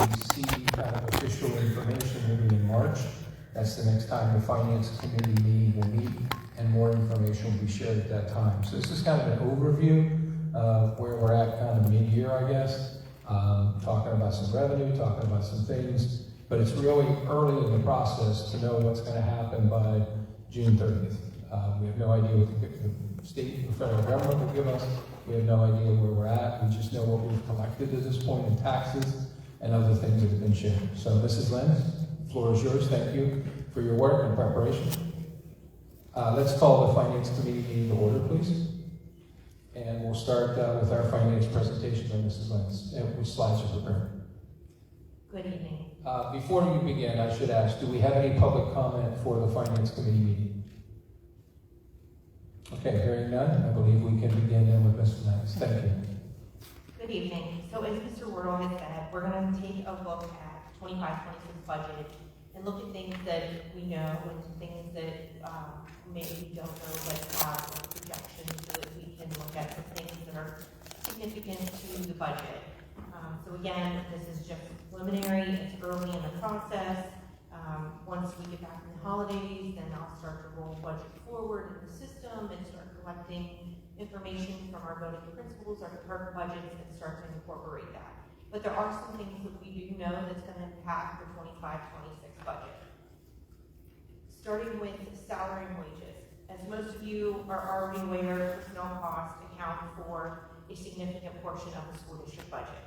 receive kind of official information maybe in March. That's the next time the finance committee meeting will meet, and more information will be shared at that time. So this is kind of an overview of where we're at kind of mid-year, I guess. Talking about some revenue, talking about some things, but it's really early in the process to know what's going to happen by June 30th. We have no idea what the state or federal government will give us. We have no idea where we're at. We just know what we've collected at this point in taxes and other things that have been shared. So, Mrs. Lynn, the floor is yours. Thank you for your work and preparation. Let's call the Finance Committee meeting to order, please. And we'll start with our finance presentation by Mrs. Lynn, which slides are prepared. Good evening. Before you begin, I should ask, do we have any public comment for the Finance Committee meeting? Okay, hearing none, I believe we can begin then with Mrs. Lenz. Thank you. Good evening. So as Mr. Wardle has said, we're going to take a look at 25-26 budget and look at things that we know and things that maybe we don't know but have projections so that we can look at the things that are significant to the budget. So again, this is just preliminary. It's early in the process. Once we get back from the holidays, then I'll start to roll budget forward in the system and start collecting information from our voting principals, our department budgets, and start to incorporate that. But there are some things that we do know that's going to impact the 25-26 budget. Starting with salary and wages. As most of you are already aware, personnel costs account for a significant portion of the school district budget.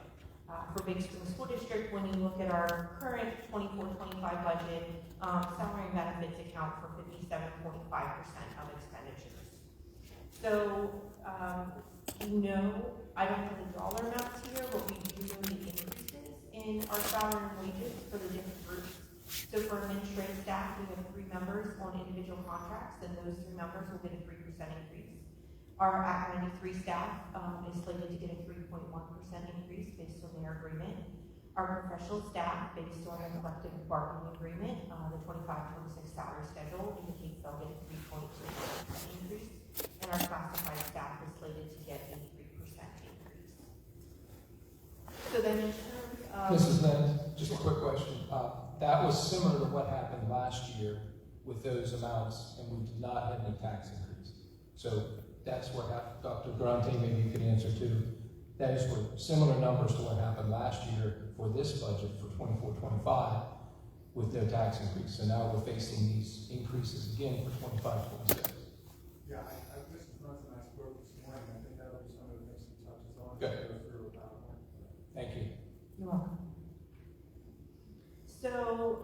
For Big Spring School District, when you look at our current 24-25 budget, salary and benefits account for 57.5% of expenditures. So, I don't have the dollar amounts here, but we do know the increases in our salary and wages for the different groups. So for administrative staff, we have 3 members on individual contracts, and those 3 members will get a 3% increase. Our Act 93 staff is slated to get a 3.1% increase based on their agreement. Our professional staff, based on a collective bargaining agreement, the 25-26 salary schedule indicates they'll get a 3.2% increase. And our classified staff is slated to get a 3% increase. So then in terms of... Mrs. Lynn, just a quick question. That was similar to what happened last year with those amounts, and we did not have any tax increase. So that's what happened. Dr. Grante, maybe you can answer too. Those were similar numbers to what happened last year for this budget for 24-25 with no tax increase. So now we're facing these increases again for 25-26. Yeah, Mr. Johnson and I spoke this morning. I think that'll be some of the things he touches on. Good. Go through Thank you. You're welcome. So,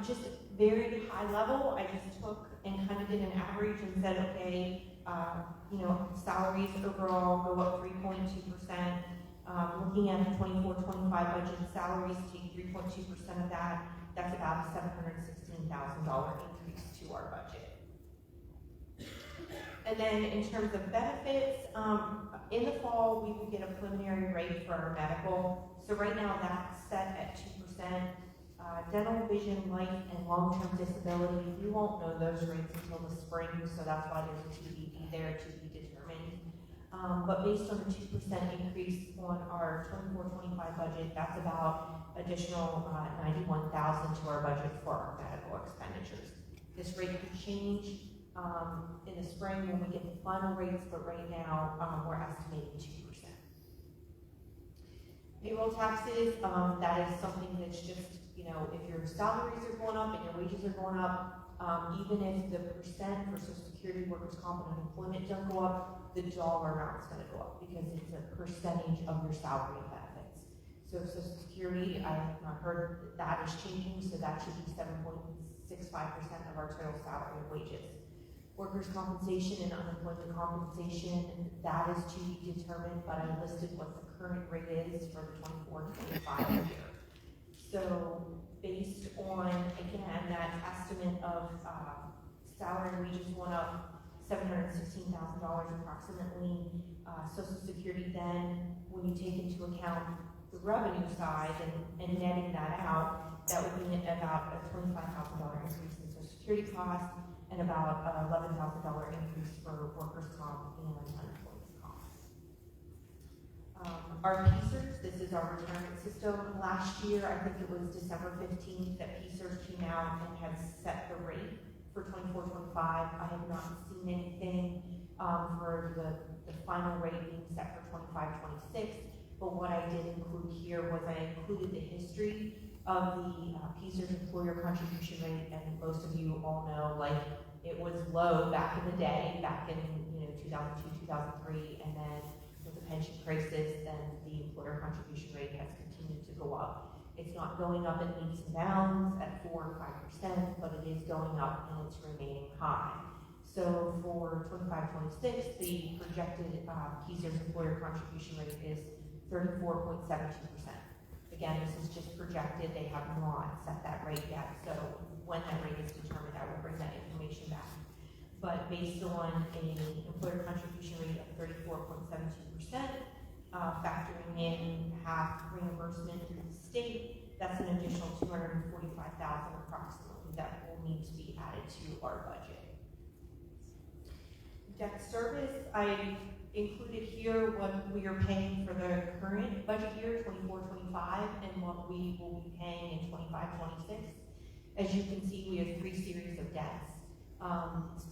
just very high level, I just took and kind of did an average and said, okay, salaries overall go up 3.2%. Looking at the 24-25 budget, salaries take 3.2% of that. That's about a $716,000 increase to our budget. And then in terms of benefits, in the fall, we will get a preliminary rate for our medical. So right now that's set at 2%. Dental, vision, life, and long-term disability, we won't know those rates until the spring, so that's why there's a TBD there to be determined. But based on the 2% increase on our 24-25 budget, that's about additional $91,000 to our budget for our medical expenditures. This rate could change in the spring when we get the final rates, but right now we're estimating 2%. Payroll taxes, that is something that's just, if your salaries are going up and your wages are going up, even if the percent for Social Security, workers' comp, and unemployment don't go up, the dollar amount is going to go up because it's a percentage of your salary and benefits. So Social Security, I have not heard that is changing, so that should be 7.65% of our total salary and wages. Workers' compensation and unemployment compensation, that is to be determined, but I listed what the current rate is for the 24-25 year. So based on, again, that estimate of salary and wages going up $716,000 approximately, Social Security then, when you take into account the revenue side and netting that out, that would mean about a $25,000 increase in Social Security costs and about an $11,000 increase for workers' comp and unemployment costs. Our PSERS, this is our retirement system. Last year, I think it was December 15th, that PSERS came out and had set the rate for 24-25. I have not seen anything for the final rate being set for 25-26. But what I did include here was I included the history of the PSERS employer contribution rate, and most of you all know, like, it was low back in the day, back in 2002, 2003, and then with the pension crisis, then the employer contribution rate has continued to go up. It's not going up in leaps and bounds at 4 or 5%, but it is going up and it's remaining high. So for 25-26, the projected PSERS employer contribution rate is 34.72%. Again, this is just projected. They have not set that rate yet. So when that rate is determined, I will bring that information back. But based on an employer contribution rate of 34.72%, factoring in half reimbursement through the state, that's an additional $245,000 approximately that will need to be added to our budget. Debt service, I included here what we are paying for the current budget year, 24-25, and what we will be paying in 25-26. As you can see, we have 3 series of debts.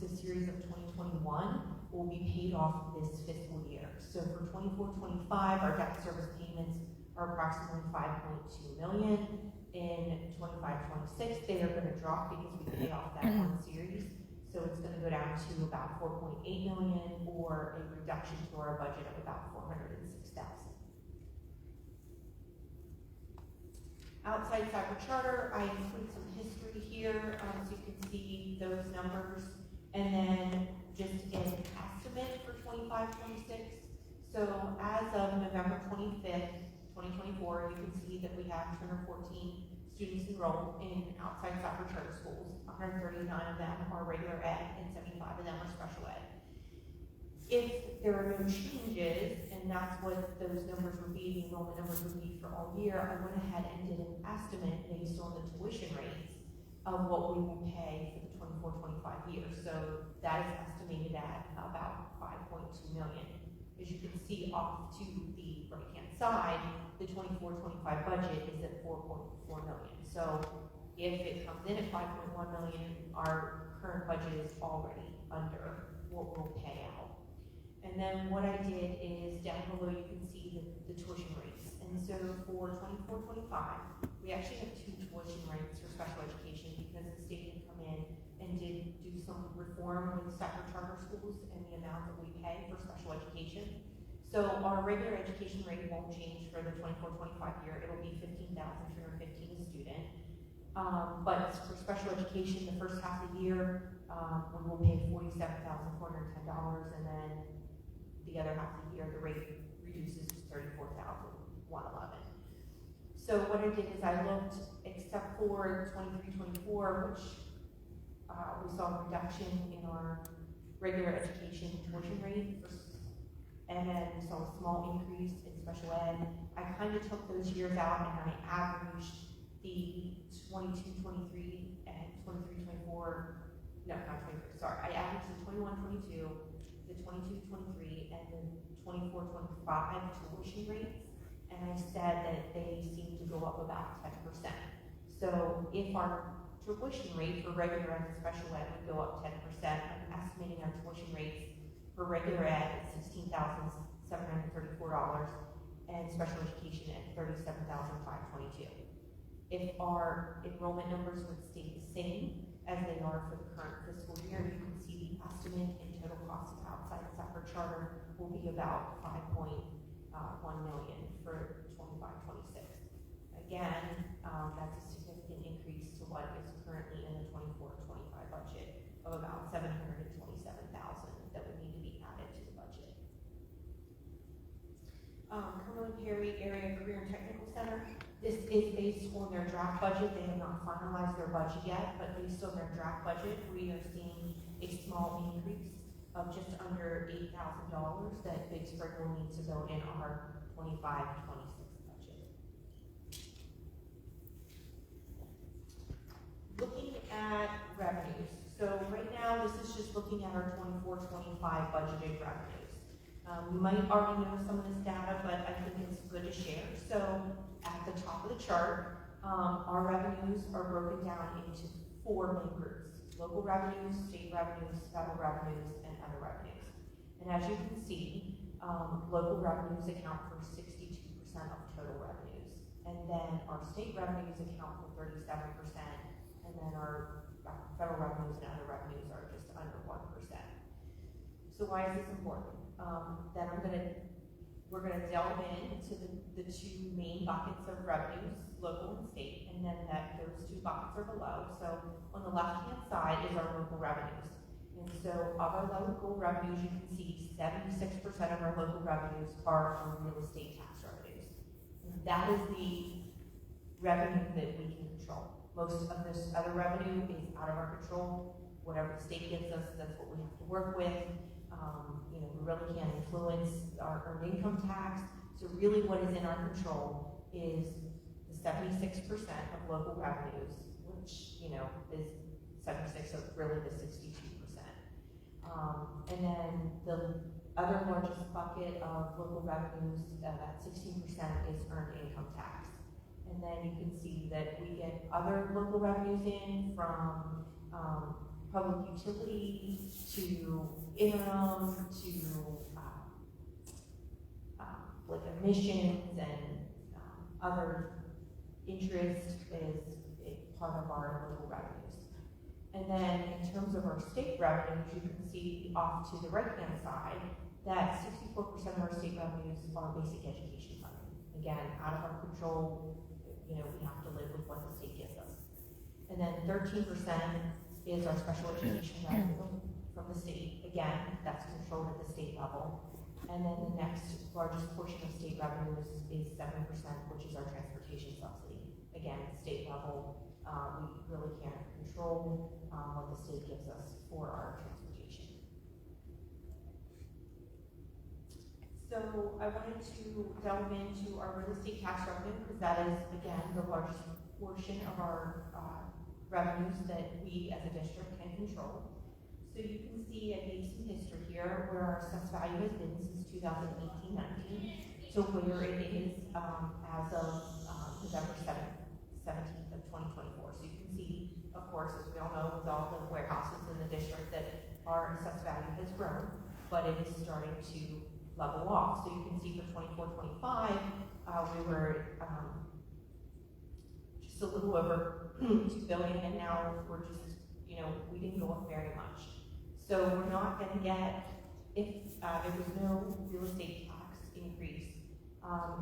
The series of 2021 will be paid off this fiscal year. So for 24-25, our debt service payments are approximately $5.2 million. In 25-26, they are going to drop because we pay off that one series. So it's going to go down to about $4.8 million, or a reduction to our budget of about $406,000. Outside cyber charter, I include some history here, so you can see those numbers, and then just an estimate for 25-26. So as of November 25th, 2024, you can see that we have 214 students enrolled in outside cyber charter schools. 139 of them are regular ed, and 75 of them are special ed. If there are no changes, and that's what those numbers would be, the enrollment numbers would be for all year, I went ahead and did an estimate based on the tuition rates of what we will pay for the 24-25 year. So that is estimated at about $5.2 million. As you can see off to the right-hand side, the 24-25 budget is at $4.4 million. So if it comes in at $5.1 million, our current budget is already under what we'll pay out. And then what I did is down below you can see the tuition rates. And so for 24-25, we actually have 2 tuition rates for special education, because the state had come in and did do some reform with separate charter schools and the amount that we pay for special education. So our regular education rate won't change for the 24-25 year. It'll be $15,315 a student. But for special education, the first half of the year, we will pay $47,410, and then the other half of the year, the rate reduces to $34,111. So what I did is I looked, except for 23-24, which we saw a reduction in our regular education tuition rate, and then we saw a small increase in special ed. I kind of took those years out and I averaged the 22-23 and 23-24, no, not 23, sorry. I averaged the 21-22, the 22-23, and the 24-25 tuition rates, and I said that they seem to go up about 10%. So if our tuition rate for regular ed and special ed would go up 10%, I'm estimating our tuition rates for regular ed at $16,734, and special education at $37,522. If our enrollment numbers would stay the same as they are for the current fiscal year, you can see the estimate in total cost of outside cyber charter will be about $5.1 million for 25-26. Again, that's a significant increase to what is currently in the 24-25 budget of about $727,000 that would need to be added to the budget. Cumberland Perry Area Career and Technical Center. This is based on their draft budget. They have not finalized their budget yet, but based on their draft budget, we are seeing a small increase of just under $8,000 that Big Spring will need to go in our 25-26 budget. Looking at revenues. So right now, this is just looking at our 24-25 budgeted revenues. You might already know some of this data, but I think it's good to share. So at the top of the chart, our revenues are broken down into 4 main groups: local revenues, state revenues, federal revenues, and other revenues. And as you can see, local revenues account for 62% of total revenues. And then our state revenues account for 37%, and then our federal revenues and other revenues are just under 1%. So why is this important? Then we're gonna delve into the 2 main buckets of revenues, local and state, and then those 2 buckets are below. So on the left-hand side is our local revenues. And so of our local revenues, you can see 76% of our local revenues are from real estate tax revenues. And that is the revenue that we can control. Most of this other revenue is out of our control. Whatever the state gives us, that's what we have to work with. We really can't influence our earned income tax. So really what is in our control is the 76% of local revenues, which, is 76 of really the 62%. And then the other largest bucket of local revenues, that 16% is earned income tax. And then you can see that we get other local revenues in from public utility to interim to like emissions and other interest is a part of our local revenues. And then in terms of our state revenues, you can see off to the right-hand side that 64% of our state revenues are basic education funding. Again, out of our control, we have to live with what the state gives us. And then 13% is our special education revenue from the state. Again, that's controlled at the state level. And then the next largest portion of state revenues is 7%, which is our transportation subsidy. Again, state level, we really can't control what the state gives us for our transportation. So I wanted to delve into our real estate tax revenue because that is, again, the largest portion of our revenues that we as a district can control. So you can see I gave some history here where our assessed value has been since 2018-19. So where it is as of November 17th of 2024. So you can see, of course, as we all know, with all the warehouses in the district, that our assessed value has grown, but it is starting to level off. So you can see for 24-25, we were just a little over 2 billion, and now we're just, we didn't go up very much. So we're not going to get, if there was no real estate tax increase,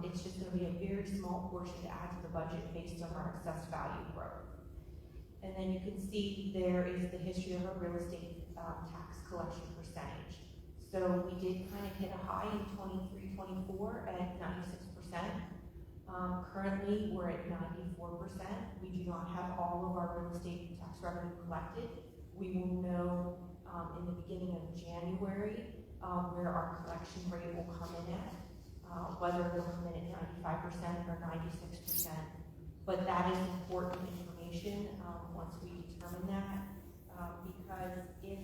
it's just going to be a very small portion to add to the budget based on our assessed value growth. And then you can see there is the history of our real estate tax collection percentage. So we did kind of hit a high in 23-24 at 96%. Currently, we're at 94%. We do not have all of our real estate tax revenue collected. We will know in the beginning of January where our collection rate will come in at, whether it will come in at 95% or 96%. But that is important information once we determine that, because if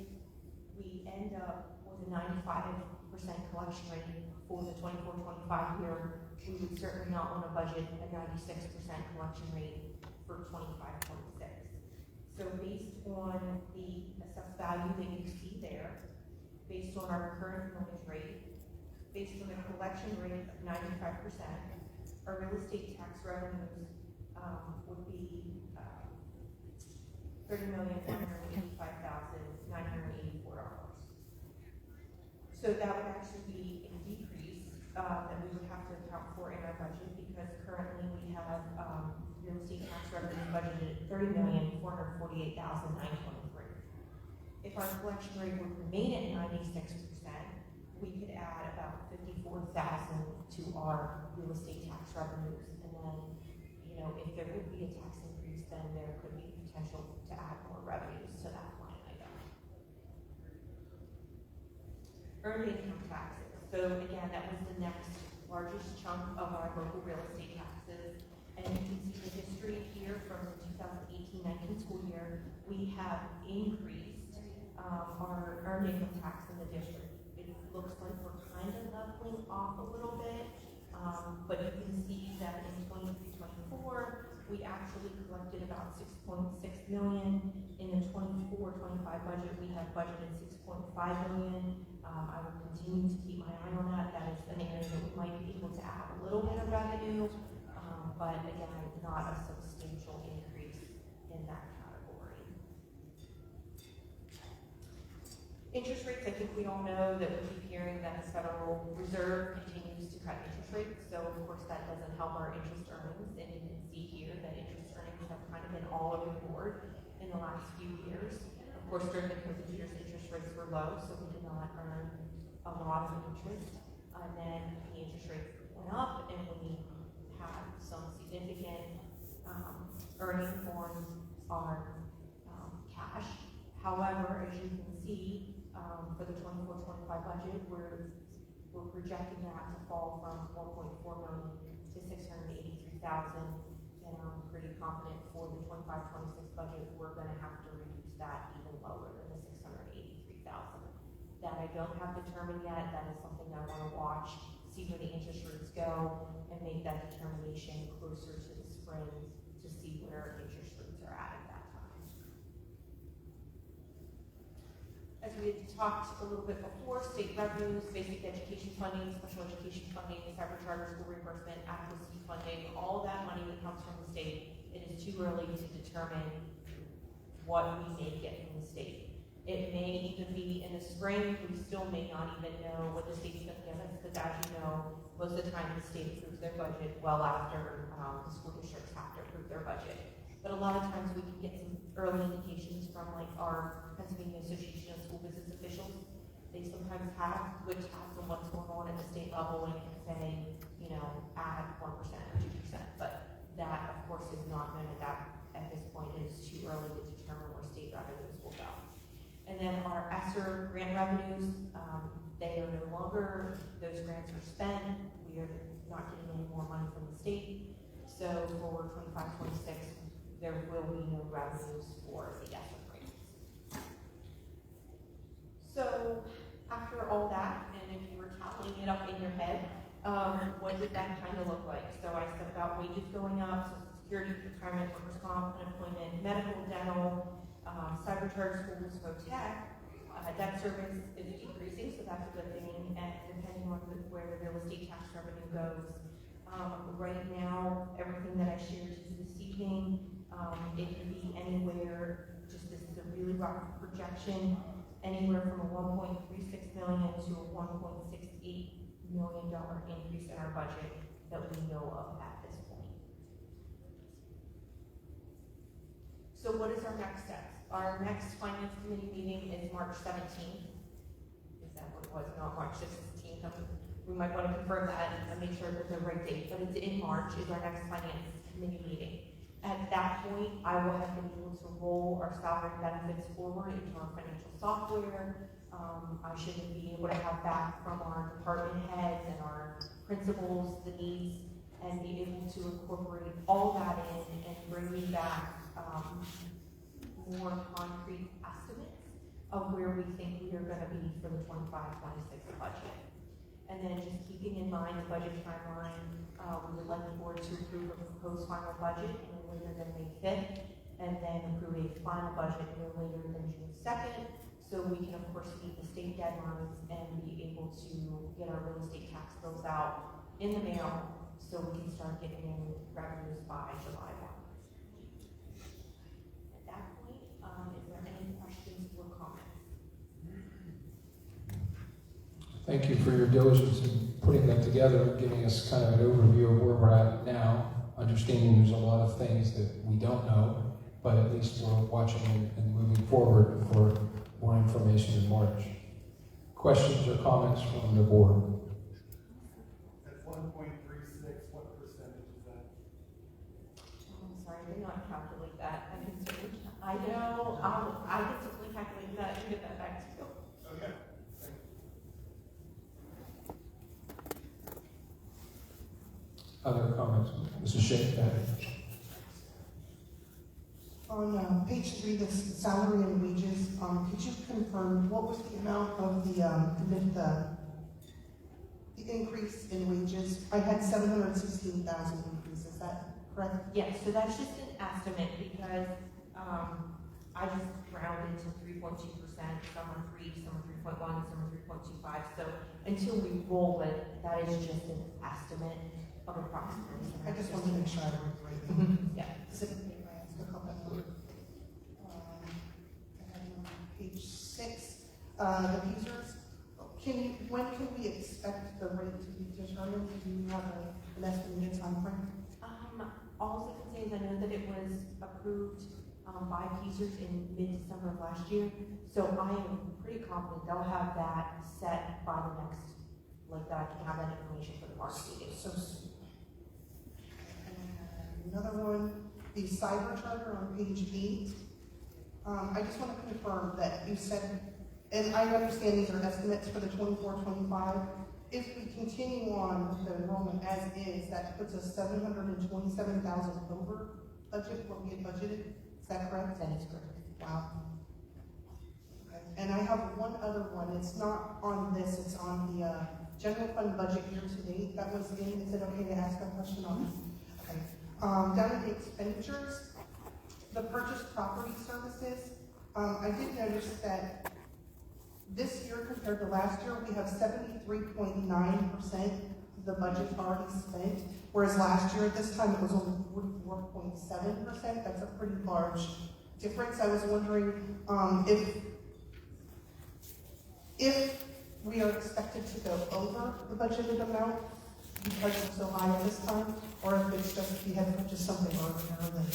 we end up with a 95% collection rate for the 24-25 year, we would certainly not want to budget a 96% collection rate for 25-26. So based on the assessed value that you see there, based on our current millage rate, based on the collection rate of 95%, our real estate tax revenues would be $30,185,984. So that would actually be a decrease that we would have to account for in our budget, because currently we have real estate tax revenue budgeted at $30,448,923. If our collection rate would remain at 96%, we could add about $54,000 to our real estate tax revenues, and then, if there would be a tax increase, then there could be potential to add more revenues to that line item. Earned income taxes. So again, that was the next largest chunk of our local real estate taxes. And you can see the history here from the 2018-19 school year. We have increased our earned income tax in the district. It looks like we're kind of leveling off a little bit. But you can see that in 23-24, we actually collected about 6.6 million. In the 24-25 budget, we have budgeted 6.5 million. I will continue to keep my eye on that. That is an area that we might be able to add a little bit of revenue, but again, not a substantial increase in that category. Interest rates, I think we all know that we keep hearing that the Federal Reserve continues to cut interest rates, so of course that doesn't help our interest earnings, and you can see here that interest earnings have kind of been all over the board in the last few years. Of course, during the COVID years, interest rates were low, so we did not earn a lot of interest, and then the interest rates went up, and we had some significant earnings on our cash. However, as you can see, for the 24-25 budget, we're projecting that to fall from 1.4 million to 683,000, and I'm pretty confident for the 25-26 budget, we're going to have to reduce that even lower than the 683,000. That I don't have determined yet. That is something I want to watch, see where the interest rates go, and make that determination closer to the spring to see where interest rates are at that time. As we had talked a little bit before, state revenues, basic education funding, special education funding, cyber charter school reimbursement, adequacy funding, all that money that comes from the state, it is too early to determine what we may get from the state. It may even be in the spring, we still may not even know what the state's going to give us, because as you know, most of the time the state approves their budget well after the school districts have to approve their budget. But a lot of times we can get some early indications from like our Pennsylvania Association of School Business Officials. They sometimes have good tabs on what's going on at the state level and can say, you know, add 1% or 2%. But that, of course, is not known at this point. It is too early to determine where state revenues will go. And then our ESSER grant revenues, they are no longer, those grants are spent. We are not getting any more money from the state. So for 25-26, there will be no revenues for the ESSER grants. So after all that, and if you were tallying it up in your head, what did that kind of look like? So I said about wages going up, Social Security, retirement, workers' comp, unemployment, medical, dental, cyber charge, school tech, debt service is decreasing, so that's a good thing, and depending on where the real estate tax revenue goes. Right now, everything that I shared to you this evening, it can be anywhere, just this is a really rough projection, anywhere from a $1.36 million to a $1.68 million increase in our budget that we know of at this point. So what is our next steps? Our next Finance Committee meeting is March 17th. Is that what it was? Not March 16th. We might want to confirm that and make sure that the right date, but it's in March is our next Finance Committee meeting. At that point, I will have been able to roll our salary benefits forward into our financial software. I should be able to have back from our department heads and our principals the needs and be able to incorporate all that in and bring me back more concrete estimates of where we think we are going to be for the 25-26 budget. And then just keeping in mind the budget timeline, we would like the board to approve a proposed final budget no later than May 5th, and then approve a final budget no later than June 2nd, so we can of course meet the state deadlines and be able to get our real estate tax bills out in the mail so we can start getting in revenues by July 1. At that point, is there any questions or comments? Thank you for your diligence in putting that together and giving us kind of an overview of where we're at now, understanding there's a lot of things that we don't know, but at least we're watching and moving forward for more information in March. Questions or comments from the board? At 1.36, what percentage is that? I'm sorry, I did not calculate that. I know, I can simply calculate that and get that back to you. Okay. Other comments? Mrs. Shea, go ahead. On page 3, the salary and wages, could you confirm what was the amount of the increase in wages. I had 716,000 increase, is that correct? Yes, so that's just an estimate because, I just rounded to 3.2%, some are 3, some are 3.1, some are 3.25. So until we roll it, that is just an estimate of approximately. I just wanted to make sure I was right. Yeah. Specifically, I asked a couple of I have on page 6, the PSERS. When can we expect the rate to be determined? Do you have an estimated time frame? All I can say is I know that it was approved by PSERS in mid-December of last year. So I am pretty confident they'll have that set by the next, like that I can have that information for the March meeting. So soon. And another one, the cyber charter on page 8. I just want to confirm that you said, and I understand these are estimates for the 24-25. If we continue on with the enrollment as is, that puts us 727,000 over budget, what we had budgeted. Is that correct? That is correct. Wow. Okay. And I have one other one. It's not on this. It's on the general fund budget year to date. That was in. Is it okay to ask a question on this? Okay. Down in the expenditures, the purchased property services. I did notice that this year compared to last year, we have 73.9% of the budget already spent, whereas last year at this time it was only 44.7%. That's a pretty large difference. I was wondering if we are expected to go over the budgeted amount because it's so high at this time, or if it's just we had purchased something earlier than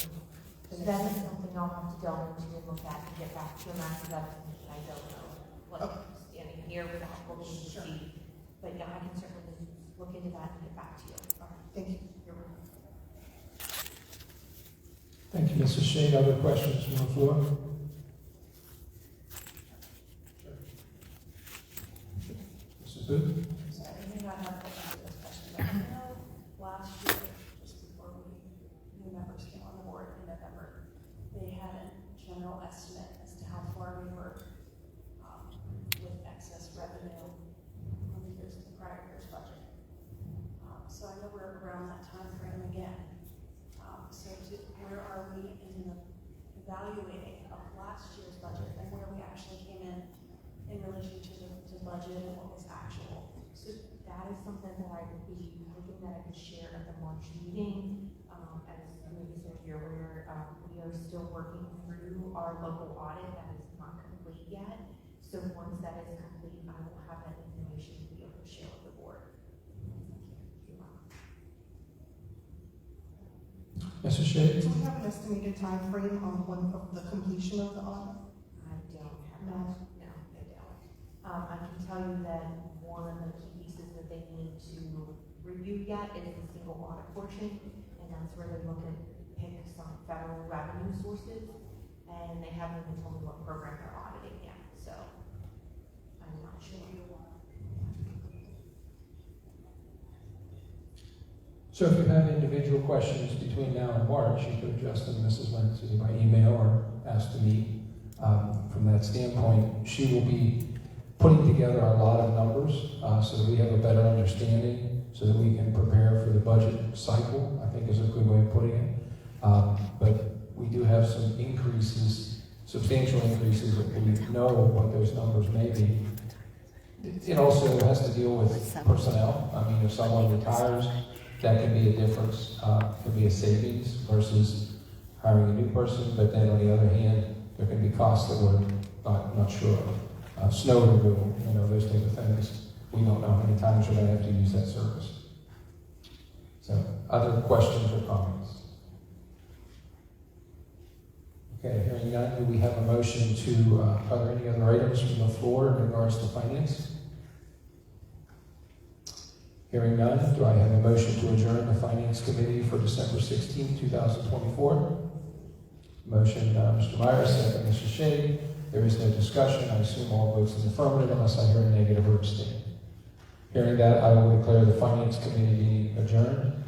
That is something I'll have to delve into and look at and get back to you on that, because I don't know. Like, standing here without looking to Sure. see. But yeah, I can certainly look into that and get back to you. All right, thank you. You're welcome. Thank you, Mrs. Shade. Other questions from the floor? Mrs. Booth? So I may not have to answer this question, but I know last year, just before new members came on the board in November, they had a general estimate as to how far we were with excess revenue on the prior year's budget. So I know we're around that time frame again. Where are we in the evaluating of last year's budget and where we actually came in relation to budget and what was actual? So that is something that I would be hoping that I could share at the March meeting. As maybe some of you are aware, we are still working through our local audit that is not complete yet. So once that is complete, I will have that information to be able to share with the board. You're welcome. Mrs. Shade? Do we have an estimated time frame on when of the completion of the audit? I don't have No. that. No, I don't. I can tell you that one of the key pieces that they need to review yet is the single audit portion, and that's where they're looking to pick some federal revenue sources, and they haven't even told me what program they're auditing yet, so I'm not sure. So if you have individual questions between now and March, you could address them to Mrs. Lindsay by email or ask to meet. From that standpoint, she will be putting together a lot of numbers so that we have a better understanding, so that we can prepare for the budget cycle, I think is a good way of putting it. But we do have some increases, substantial increases, that we know what those numbers may be. It also has to deal with personnel. I mean, if someone retires, that can be a difference, could be a savings versus hiring a new person, but then on the other hand, there can be costs that we're not sure of. Snow removal, those type of things. We don't know how many times we're going to have to use that service. So, other questions or comments? Okay, hearing none, do we have a motion to, are there any other items from the floor in regards to finance? Hearing none, do I have a motion to adjourn the Finance Committee for December 16, 2024? Motion, Mr. Myers, second, Mr. Shade. There is no discussion. I assume all votes in the affirmative unless I hear a negative or abstain. Hearing that, I will declare the Finance Committee meeting adjourned.